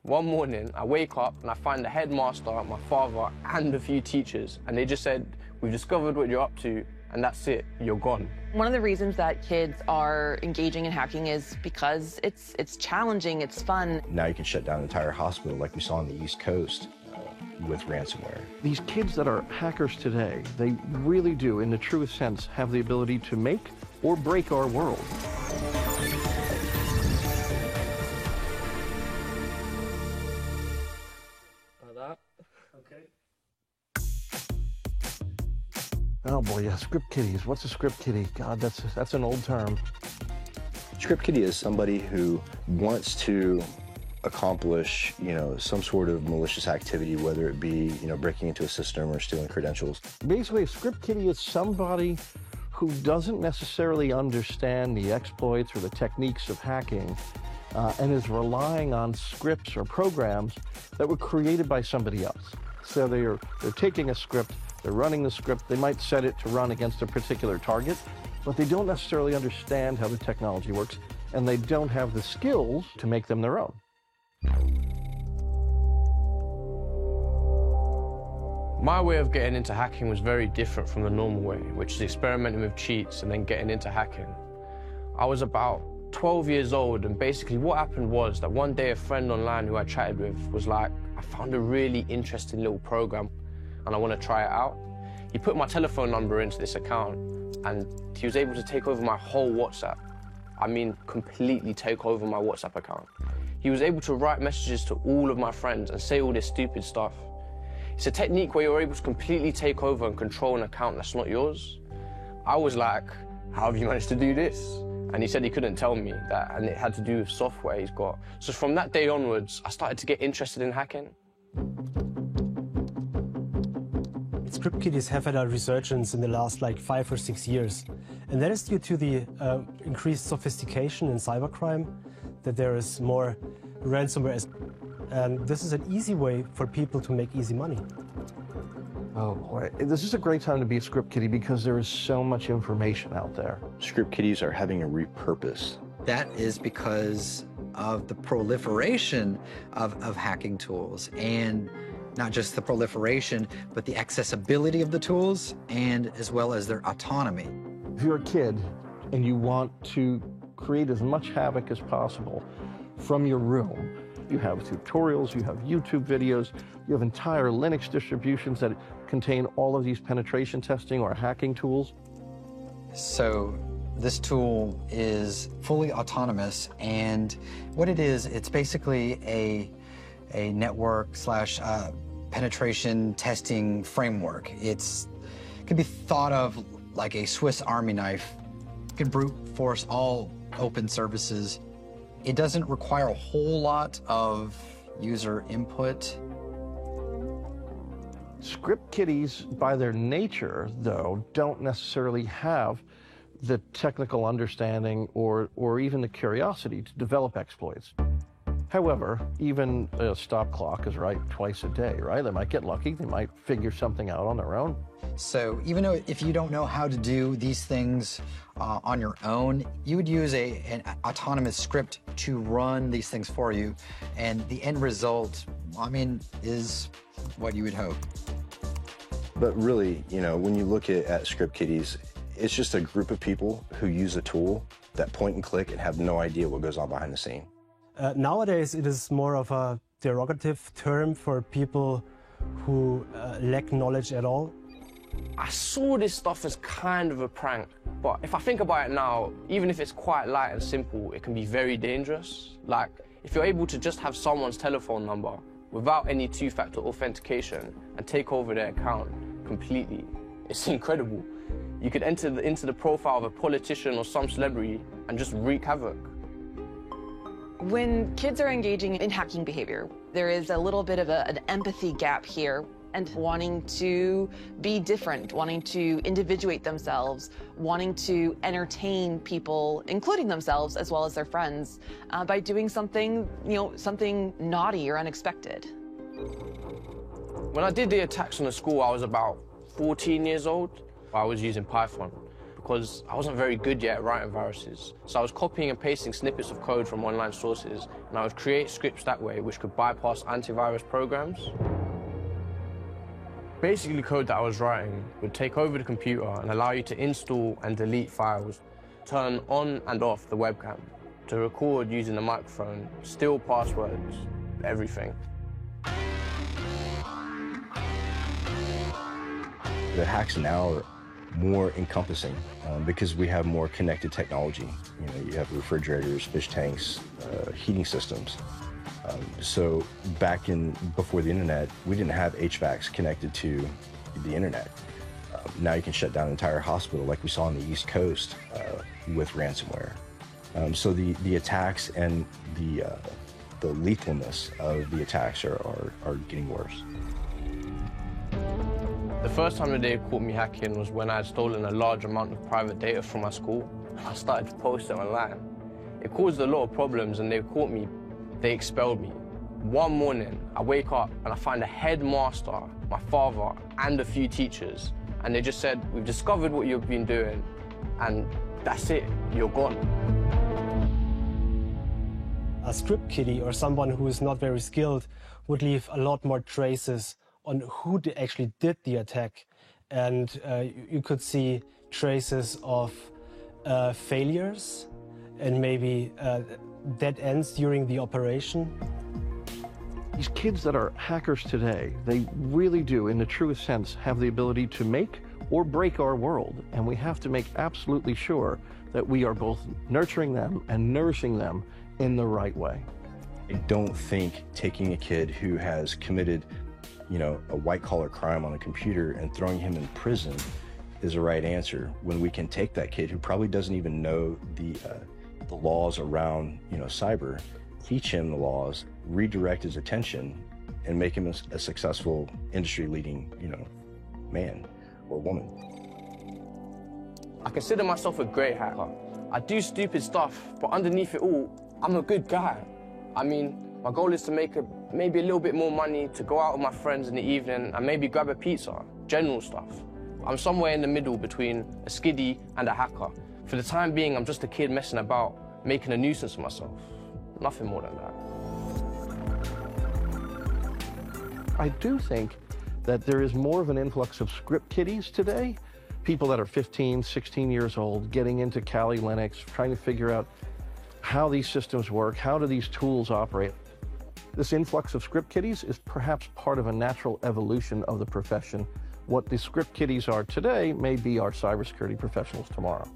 One morning, I wake up and I find the headmaster, my father, and a few teachers, and they just said, "We've discovered what you're up to, and that's it, you're gone." One of the reasons that kids are engaging in hacking is because it's challenging, it's fun. Now you can shut down an entire hospital like we saw on the East Coast with ransomware. These kids that are hackers today, they really do, in the truest sense, have the ability to make or break our world. Oh boy, yeah, script kiddies. What's a script kiddie? God, that's an old term. Script kiddie is somebody who wants to accomplish, some sort of malicious activity, whether it be, breaking into a system or stealing credentials. Basically, a script kiddie is somebody who doesn't necessarily understand the exploits or the techniques of hacking and is relying on scripts or programs that were created by somebody else. So they're taking a script, they're running the script, they might set it to run against a particular target, but they don't necessarily understand how the technology works, and they don't have the skills to make them their own. My way of getting into hacking was very different from the normal way, which is experimenting with cheats and then getting into hacking. I was about 12 years old, and basically what happened was that one day a friend online who I chatted with was like, "I found a really interesting little program and I want to try it out." He put my telephone number into this account and he was able to take over my whole WhatsApp. I mean, completely take over my WhatsApp account. He was able to write messages to all of my friends and say all this stupid stuff. It's a technique where you're able to completely take over and control an account that's not yours. I was like, "How have you managed to do this?" And he said he couldn't tell me that, and it had to do with software he's got. So from that day onwards, I started to get interested in hacking. Script kiddies have had a resurgence in the last 5 or 6 years. And that is due to the increased sophistication in cybercrime, that there is more ransomware. And this is an easy way for people to make easy money. Oh boy, this is a great time to be a script kiddie because there is so much information out there. Script kiddies are having a repurpose. That is because of the proliferation of hacking tools, and not just the proliferation, but the accessibility of the tools, and as well as their autonomy. If you're a kid and you want to create as much havoc as possible from your room, you have tutorials, you have YouTube videos, you have entire Linux distributions that contain all of these penetration testing or hacking tools. So this tool is fully autonomous, and what it is, it's basically a network slash penetration testing framework. It can be thought of like a Swiss Army knife. It can brute force all open services. It doesn't require a whole lot of user input. Script kiddies, by their nature, though, don't necessarily have the technical understanding or even the curiosity to develop exploits. However, even a stop clock is right twice a day, right? They might get lucky, they might figure something out on their own. So even though if you don't know how to do these things on your own, you would use an autonomous script to run these things for you, and the end result, I mean, is what you would hope. But really, when you look at script kiddies, it's just a group of people who use a tool that point and click and have no idea what goes on behind the scene. Nowadays, it is more of a derogative term for people who lack knowledge at all. I saw this stuff as kind of a prank, but if I think about it now, even if it's quite light and simple, it can be very dangerous. Like, if you're able to just have someone's telephone number without any two-factor authentication and take over their account completely, it's incredible. You could enter into the profile of a politician or some celebrity and just wreak havoc. When kids are engaging in hacking behavior, there is a little bit of an empathy gap here, and wanting to be different, wanting to individuate themselves, wanting to entertain people, including themselves as well as their friends, by doing something, something naughty or unexpected. When I did the attacks on the school, I was about 14 years old. I was using Python. because I wasn't very good yet at writing viruses. So I was copying and pasting snippets of code from online sources, and I would create scripts that way which could bypass antivirus programs. Basically, code that I was writing would take over the computer and allow you to install and delete files, turn on and off the webcam, to record using the microphone, steal passwords, everything. The hacks now are more encompassing because we have more connected technology. You have refrigerators, fish tanks, heating systems. So before the internet, we didn't have HVACs connected to the internet. Now you can shut down an entire hospital like we saw on the East Coast with ransomware. So the attacks and the lethalness of the attacks are getting worse. The first time that they caught me hacking was when I had stolen a large amount of private data from my school. I started to post it online. It caused a lot of problems and they caught me, they expelled me. One morning, I wake up and I find a headmaster, my father, and a few teachers. And they just said, we've discovered what you've been doing and that's it, you're gone. A script kiddie or someone who is not very skilled would leave a lot more traces on who actually did the attack. And you could see traces of failures and maybe dead ends during the operation. These kids that are hackers today, they really do, in the truest sense, have the ability to make or break our world. And we have to make absolutely sure that we are both nurturing them and nourishing them in the right way. I don't think taking a kid who has committed a white-collar crime on a computer and throwing him in prison is the right answer when we can take that kid who probably doesn't even know the laws around cyber, teach him the laws, redirect his attention, and make him a successful industry-leading man or woman. I consider myself a great hacker. I do stupid stuff, but underneath it all, I'm a good guy. I mean, my goal is to make maybe a little bit more money, to go out with my friends in the evening and maybe grab a pizza, general stuff. I'm somewhere in the middle between a skiddie and a hacker. For the time being, I'm just a kid messing about, making a nuisance of myself. Nothing more than that. I do think that there is more of an influx of script kiddies today, people that are 15, 16 years old, getting into Kali Linux, trying to figure out how these systems work, how do these tools operate. This influx of script kiddies is perhaps part of a natural evolution of the profession. What the script kiddies are today may be our cybersecurity professionals tomorrow.